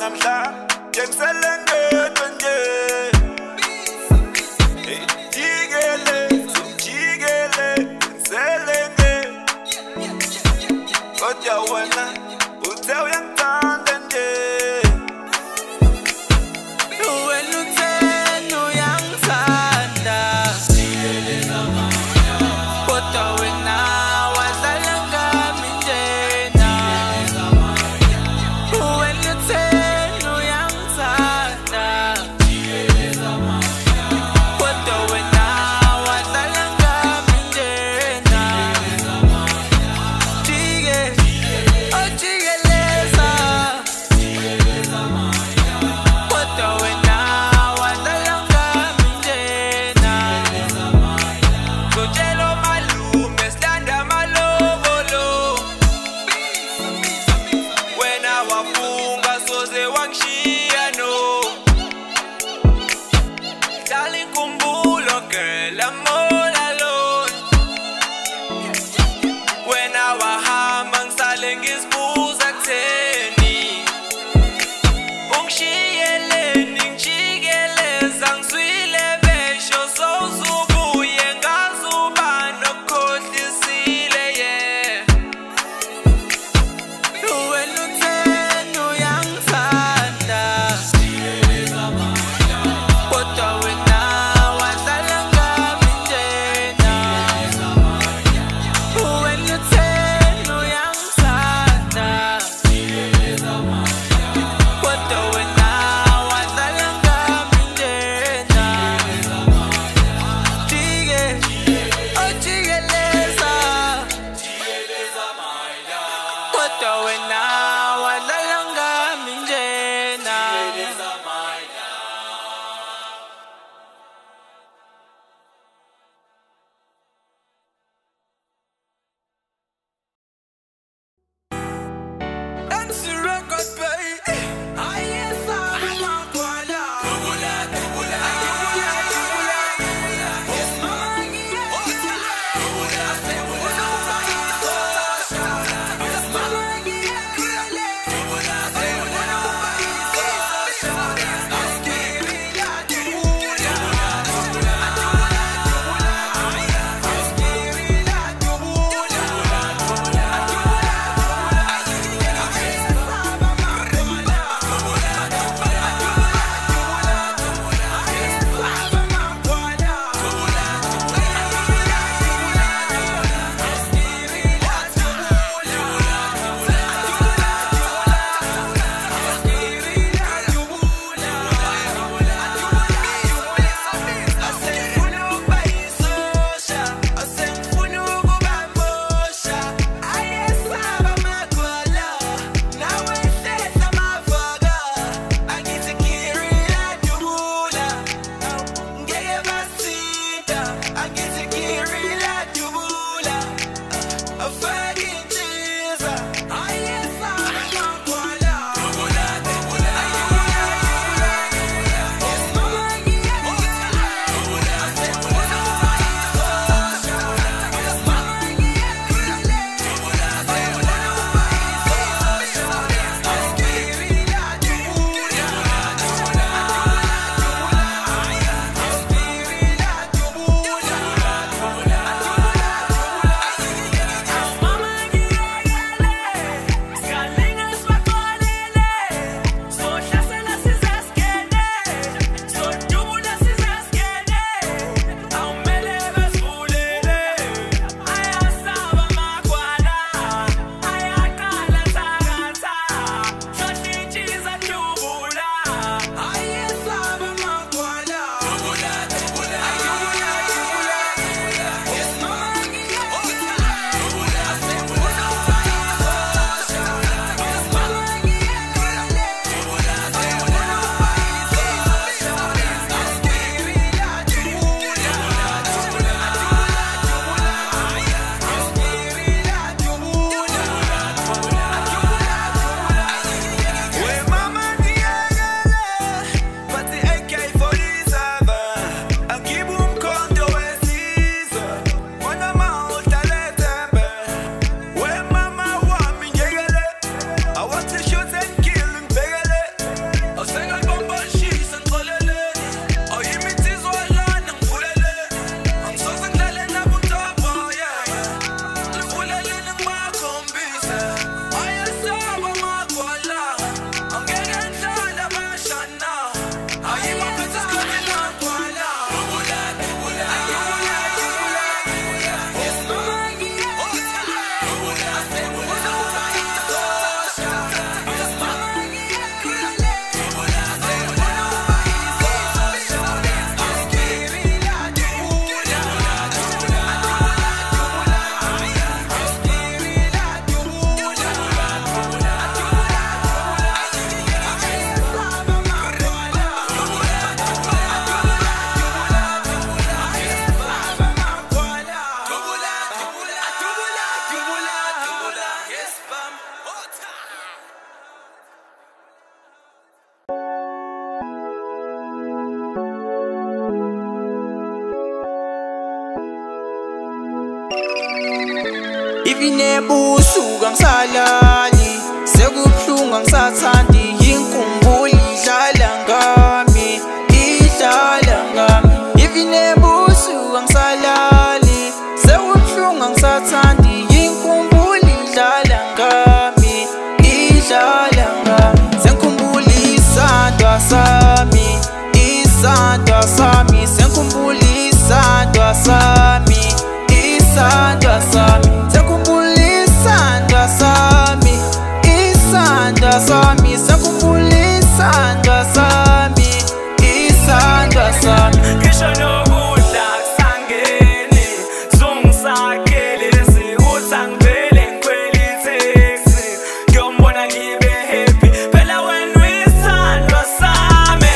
namhla njengiselengedwe nje jikele jikele ngiselenge kodwa wena uthe uyangithanda nje wena uthe uyangithanda kodwa wena wadlala ngami njena wena uthe uyangithanda kodwa wena wadlala ngami njena jikeleza kodwa wena wadlala ngami njena ngotshela omalume silanda amalobolo wena wafunga soze wangishiya no dala inkumbulo girl I'm all alone wena wahamba ngisale ngizibuza kutheni ungishiyeleni ngijikeleza ngizwile besho sowuzubuye ngazuba nokukhohlisile yeah wena uthe uyangithanda kodwa wena wadlala ngami njena wena uthe uyangithanda kodwa wena wadlala ngami njena jikeleza kodwa wena wadlala ngami njena MC record baby ayesa makwala kubula kubula yes mama Ivinebusuku angisalali sekubuhlungu angisathandi inkumbulo idlala ngami idlala ngami Ivinebusuku angisalali sekubuhlungu angisathandi inkumbulo idlala ngami idlala ngami Sengikhumbula isandwa sami isandwa sami Sengikhumbula isandwa sami isandwa sami Sengikhumbula isandwa sami isandwa sami Sengikhumbula isandwa sami isandwa sami Ngisho nokudla kusangeni zungisakhele sikuthi angivele ngikhwele itaxi ngiyombona ngibe happy phela wena uyisandwa sami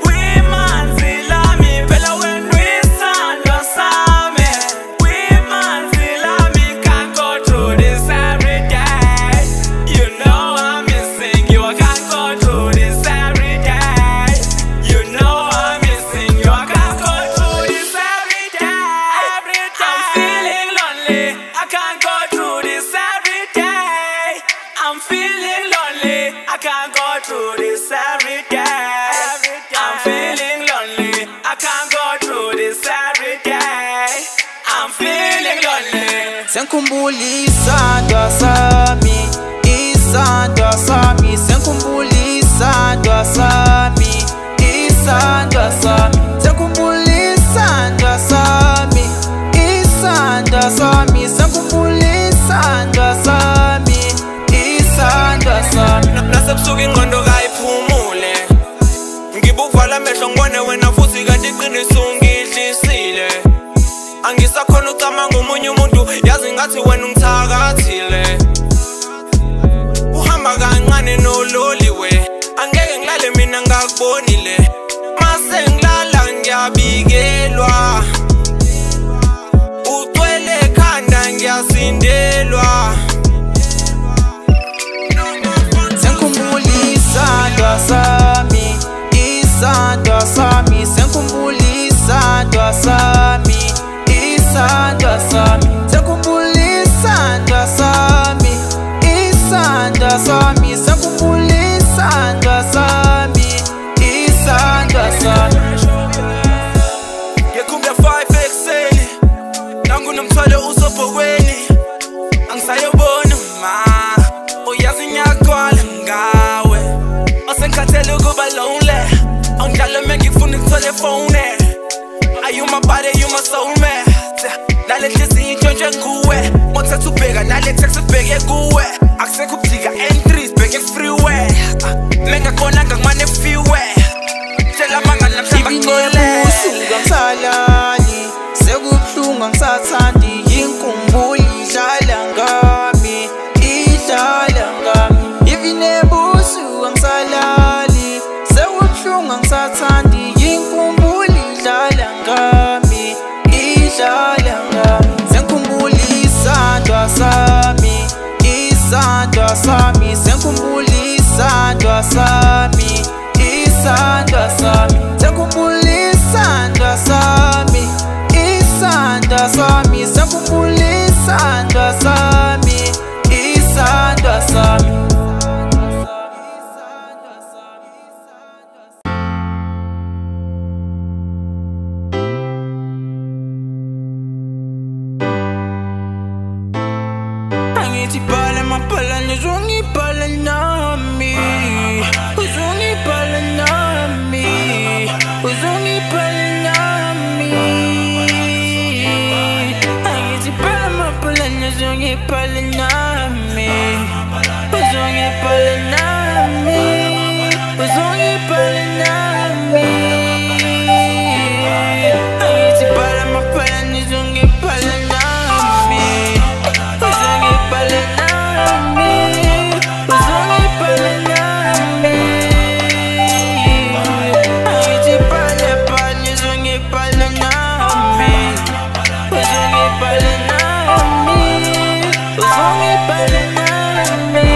uyimanzi lami phela wena uyisandwa sami uyimanzi lami can't go through this every day you know I'm missing you I can't go through this every day you know I'm missing you I can't go through this every day I'm feeling lonely I can't go through this every day I'm feeling lonely I can't go through this every day I'm feeling lonely I can't go through this every day I'm feeling lonely Sengikhumbula isandwa sami isandwa sami Sengikhumbula isandwa sami isandwa sami Sengikhumbula isandwa sami isandwa sami Sengikhumbula isandwa sami isandwa sami Nasebusuku ingqondo kayiphumule ngibuvala amehlo ngibone wena futhi kanti iqiniso ungidlisile angisakhona ucabanga ngomunye umuntu yazi ngathi wena ungithakathile uhamba kancane nololiwe angeke ngilale mina ngakubonile mase ngilala ngiyabikelwa ucwele ekhanda ngiyasindelwa Sengikhumbula isandwa sami isandwa sami Sengikhumbula isandwa sami isandwa sami Sengikhumbula isandwa sami isandwa sami Sengikhumbula isandwa sami isandwa sami Ngikhumbuka 5 ekuseni nangunomthwalo usobhokweni angisayobona ma uyazi ngiyagcwala ngawe masengikhathele ukuba lonely angidlala mengifuna ukuthola ifone Are you my body, you my soulmate Nale hliziyo intshontshe nguwe Mothatha ubheka nale text ubheke kuwe Akusekho ubujika entries bheke freeway Mengakhonanga ngimane fiwe Tshela amanga namhlamba ngcwele Ivinebusuku angisalali sekubuhlungu angisathandi inkumbulo idlala ngami idlala ngami Ivinebusuku angisalali sekubuhlungu angisathandi inkumbulo idlala ngami idlala ngami Sengikhumbula isandwa sami isandwa sami Sengikhumbula isandwa sami isandwa sami Sengikhumbula isandwa sami isandwa sami Sengikhumbula isandwa sami isandwa sami Angitibale mapala nizungibale nami uzungibale nami uzungibale nami Angitibale mapala nizungibale nami uzungibale nami uzungibale nami Angitibale mapala nizungibale nami uzungibale nami uzungibale nami Angitibale pala nizungibale nami uzungibale nami uzungibale nami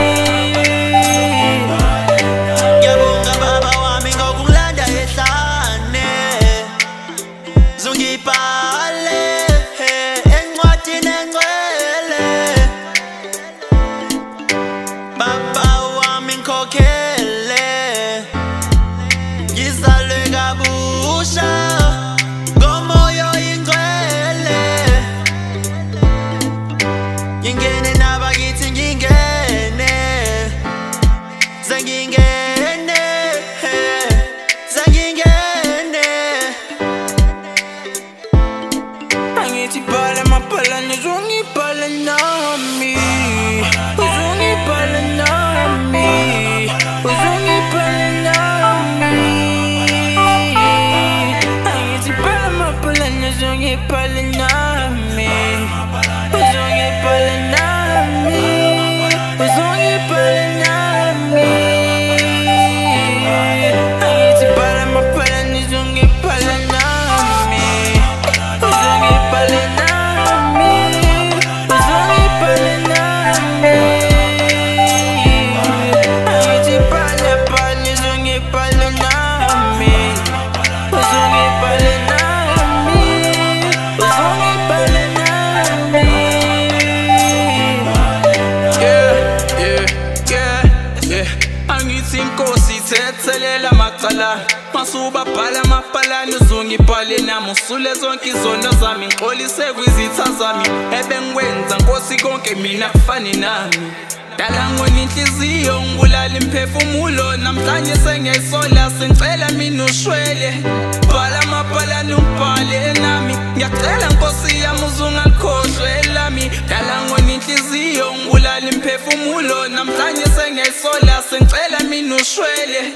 masuba bhala amapalani uzungibhale nami usule zonke izono zami ngixolise kwizitha zami ebengikwenza nkosi konke mina kufani nami dala ngona inhliziyo ngibulala imphefumulo namhlanje sengiyayisola sengicela mina ushwele bhala amapalani ubhale nami ngiyacela nkosi yami uzungakhohlwe lami dala ngona inhliziyo ngibulala imphefumulo namhlanje sengiyayisola sengicela mina ushwele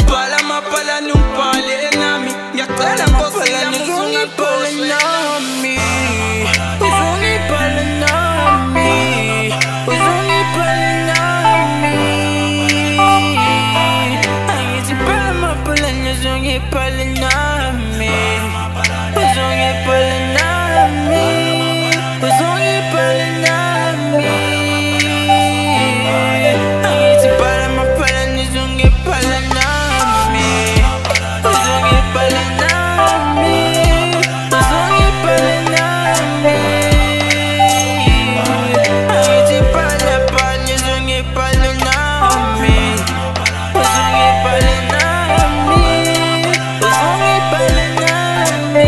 bhala amapalani ubhale nami ngiyacela nkosi yami uzungakhohlwe nami uzungibhale nami uzungibhale nami angithi bhala amapalani uzungibhale nami uzungibhale nami uzungibhale nami angithi bhala amapalani uzungibhale nami uzungibhale nami uzungibhale nami angithi bhala bhala uzungibhale nami uzungibhale nami uzungibhale nami.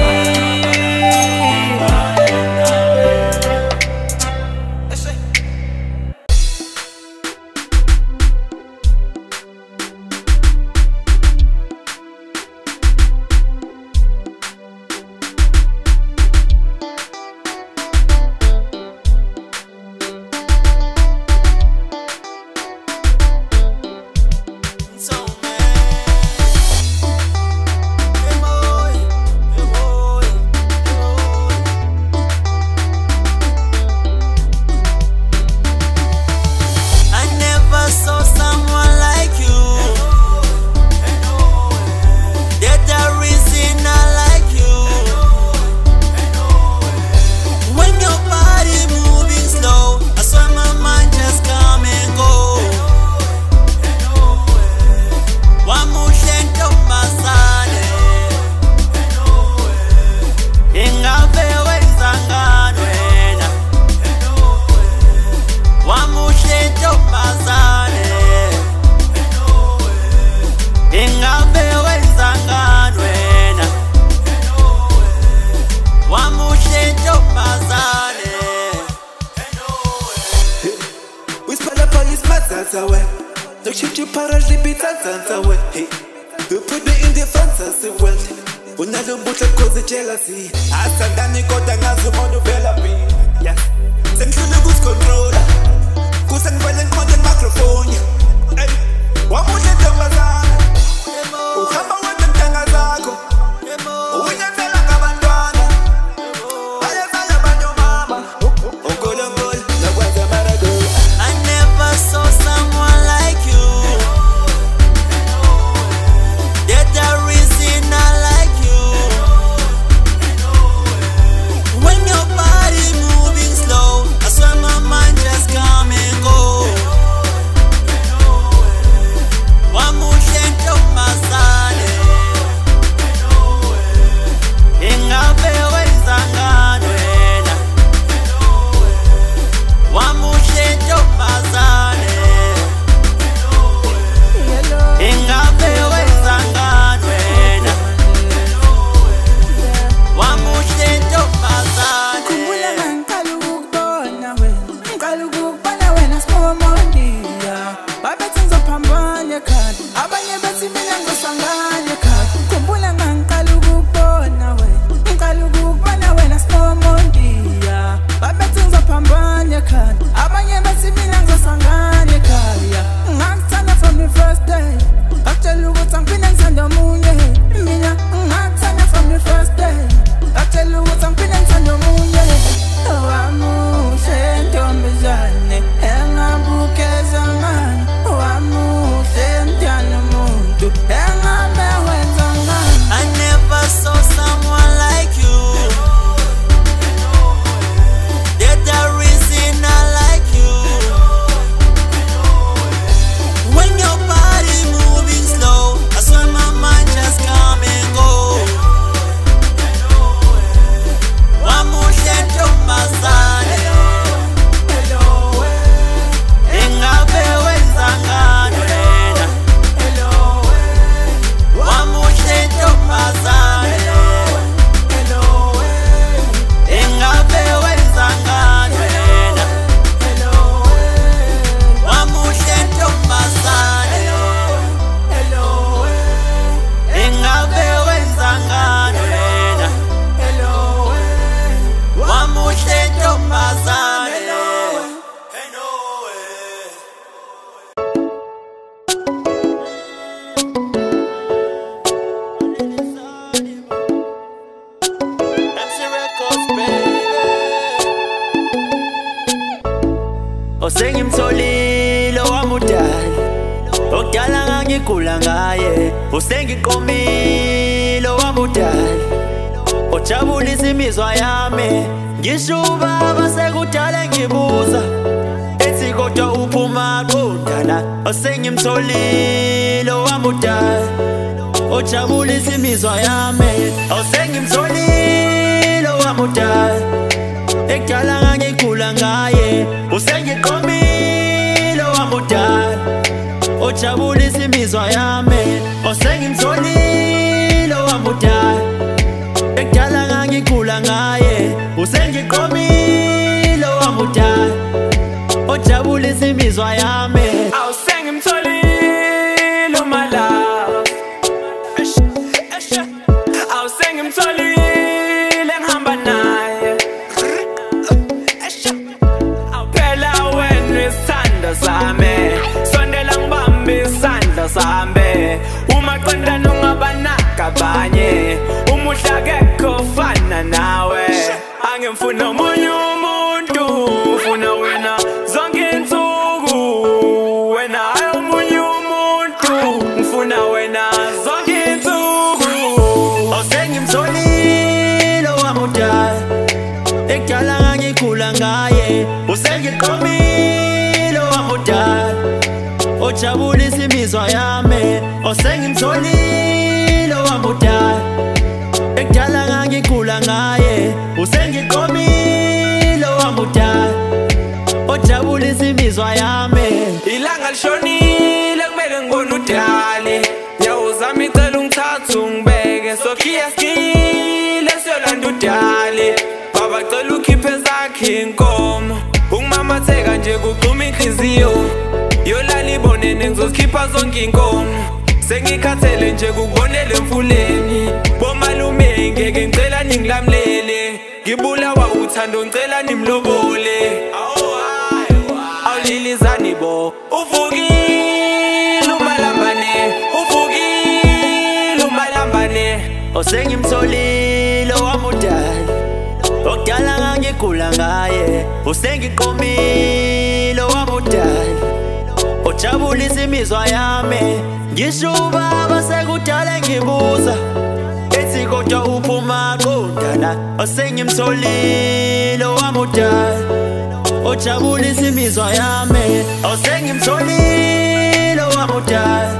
Don't shoot you parallel beats and dance away. You put me in the fantasy world. Unalumbuka cause jealousy. Asandani kota ngazo mono vela pi. Yeah. Sengishule kus controller. Kusangivale nkonde microphone. Hey. Wamuhle ntombazana. Uhamba wethu ntanga zakho. Uyinyatela ngabantwana. Bayazala banyomama. Ongolongol nakwenza marago. I never saw someone like you. There's a reason I like you. When your body moving slow, I swear my mind just Usengimtholile owamudala okudala ngangigula ngaye usengiqomile owamudala ojabulisa imizwa yami ngisho ubaba sekudala ngibuza ethi kodwa uphuma qondana usengimtholile owamudala ojabulisa imizwa yami usengimtholile owamudala ekudala ngangigula ngaye usengiqomile owamudala ojabulisa imizwa yami usengimtholile owamudala ekudala ngangigula ngaye usengiqomile owamudala ojabulisa imizwa yami awusengimtholile umalava awusengimtholile ngihamba naye awuphela wena isithanda sami sondela ngibambe isandla sami umaqondana ungabanaka abanye umuhle akekho fana nawe angimfuna omunye umuntu ufuna wena zonke insuku wena hayi omunye umuntu ngifuna wena zonke insuku usengimtholile owamudala ekudala ngangigula ngaye usengiqomile owamudala ojabulisa imizwa yami usengimtholile owamudala ekudala ngangigula ngaye usengiqomile owamudala ojabulisa imizwa yami ilanga lishonile kumele ngibone udali nyawuzami icela ungithathe ungibeke sokhiyaskile siyolanda udali baba cela ukhiphe zakhe inkomo ungimamatheka nje kuqhuma inhliziyo yolala ibonene ngizozikhipha zonke inkomo sengikhathele nje kukubonela emfuleni bomalume ngeke ngicela ningilamlele ngibulawa uthando ngicela nimlobole awulilizani bo uvukile umalambane uvukile umalambane usengimtholile owamudala okudala ngangigula ngaye usengiqomile owamudala ojabulisa imizwa yami ngisho ubaba sekudala ngibuza ethi kodwa uphuma qondana usengimtholile owamudala ojabulisa imizwa yami usengimtholile owamudala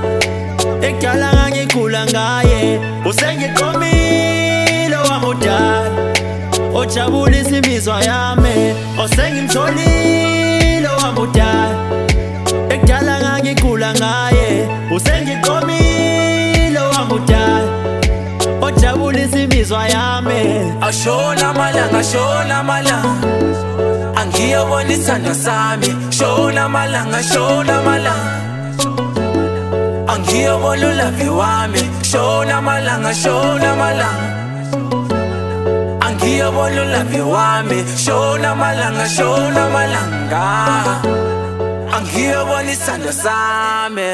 ekudala ngangigula ngaye usengiqomile owamudala ojabulisa imizwa yami usengimtholile owamudala ekudala ngangigula ngaye usengiqomile owamudala ojabulisa imizwa yami ashona malanga angiyobona isithando sami shona malanga angiyobona ulavi wami shona malanga angiyobona ulavi wami shona malanga angiyobona isithando sami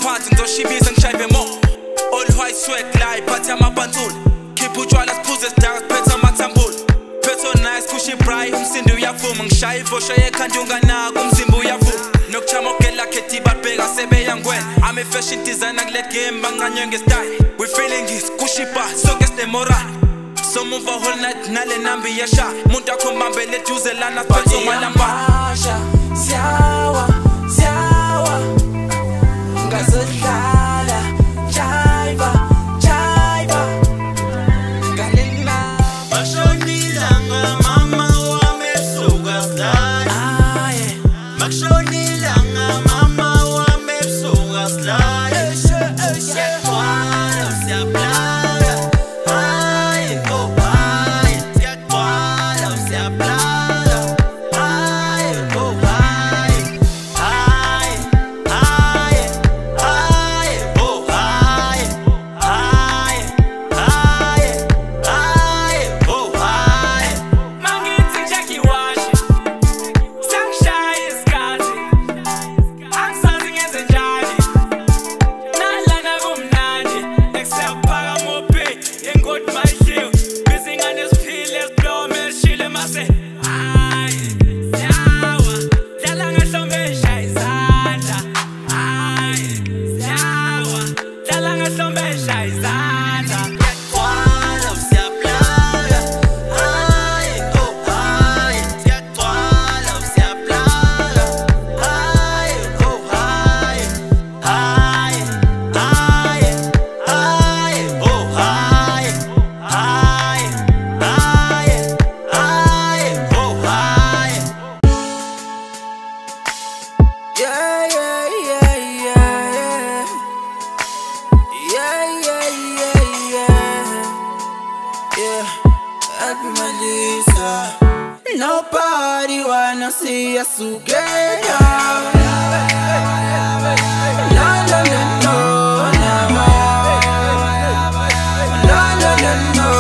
party ngizoshibisa ngishayive mo all white swag la iphathi amabantula khipha utshwala siphuze sidaka siphethe amathambula phetho nice kusho ibray umsindo uyavuma ngishaya ivosho yekhanda unganaka umzimba uyavuma nokuchama ogela khethi babheka sebeyangwena I'm a fashion designer kule game banganywe ngestyle we feeling it kusho iba sonke sinemoral so move a whole night nale nambi yasha umuntu akho mbambele eduze lana siphethe malamba siyawa ngazodlala jaiva galena Makshonilanga mama wami ebusuku asilali Makshonilanga mama wami ebusuku asilali Siyagcwala siyaplaya Hayi oh hayi Siyagcwala siyaplaya Hayi oh hayi Hayi hayi hayi oh hayi Hayi hayi hayi oh hayi mangithi Jackie washi sangishaya isikhathi angisazi ngenze njani nalana kumnandi excephaka mophe yengodi mayihliwe bizingane siphile siblome sishile mase hayi siyawa dlala ngehlombe shaya izandla hayi siyawa dlala ngehlombe shaya izandla Siyagcwala siyaplaya Hayi oh hayi Siyagcwala siyaplaya Hayi oh hayi Hayi hayi hayi oh hayi Hayi hayi hayi oh hayi Nobody wanna see us together. No, no, no, no, no. No, no, no, no.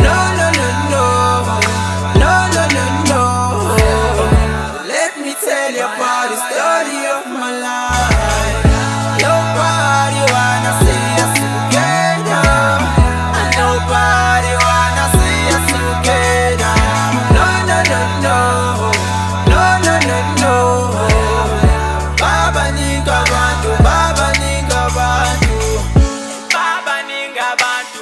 No, no, no, no. No, no, no, no. Let me tell you about the story of my life. Nobody wanna see us together. Nobody wanna see us together. No, no, no, no. No, no, no, no. Baba ninga bantu, baba ninga bantu. Baba ninga bantu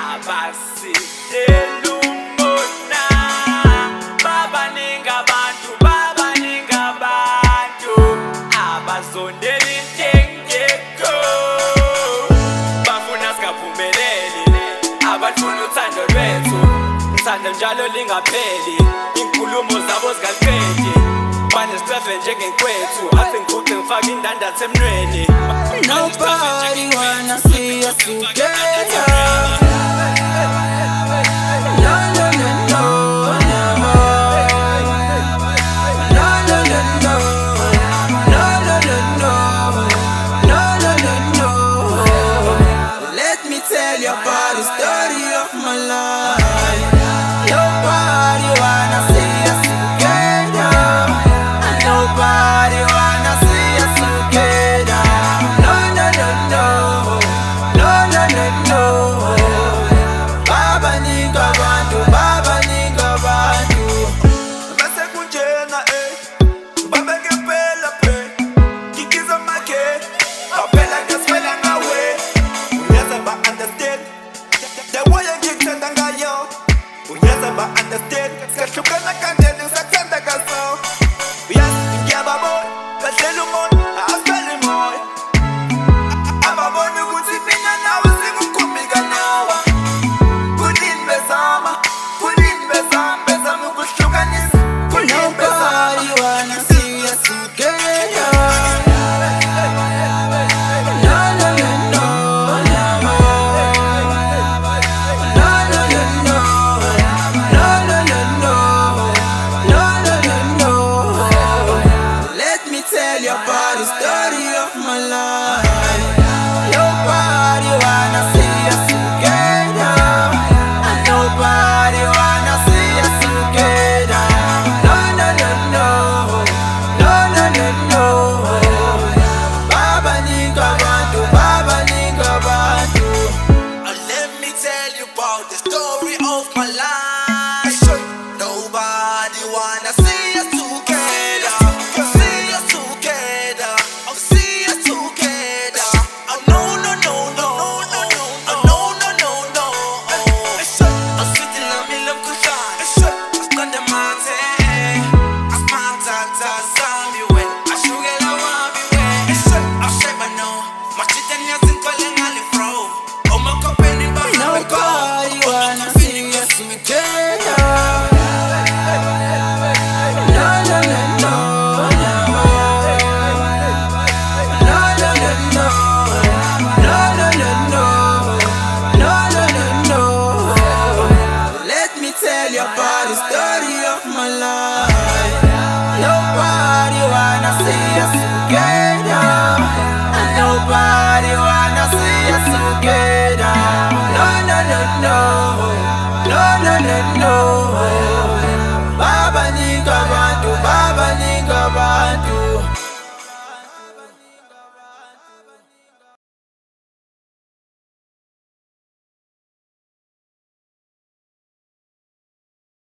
abasidela umona Baba ninga bantu abazondela intengeko bafuna sikaphumeleli abafuna uthando lwethu uthando njalo lingapheli inkulumo zabo zikaqedi banesitrefe njengenkwethu athi ngiguqe ngifake indandatho emnweni Nobody wanna see us together. No, no, no, no, no. No, no, no, no. No, no, no, no. No, no, no, no. Let me tell you about the story of my life. Nobody wanna see us together. Nobody wanna see us together. No, no, no, no. No, no, no, no. the story of my life. Nobody wanna see us together, and nobody wanna see us together. No, no, no, no, no, no, no, no.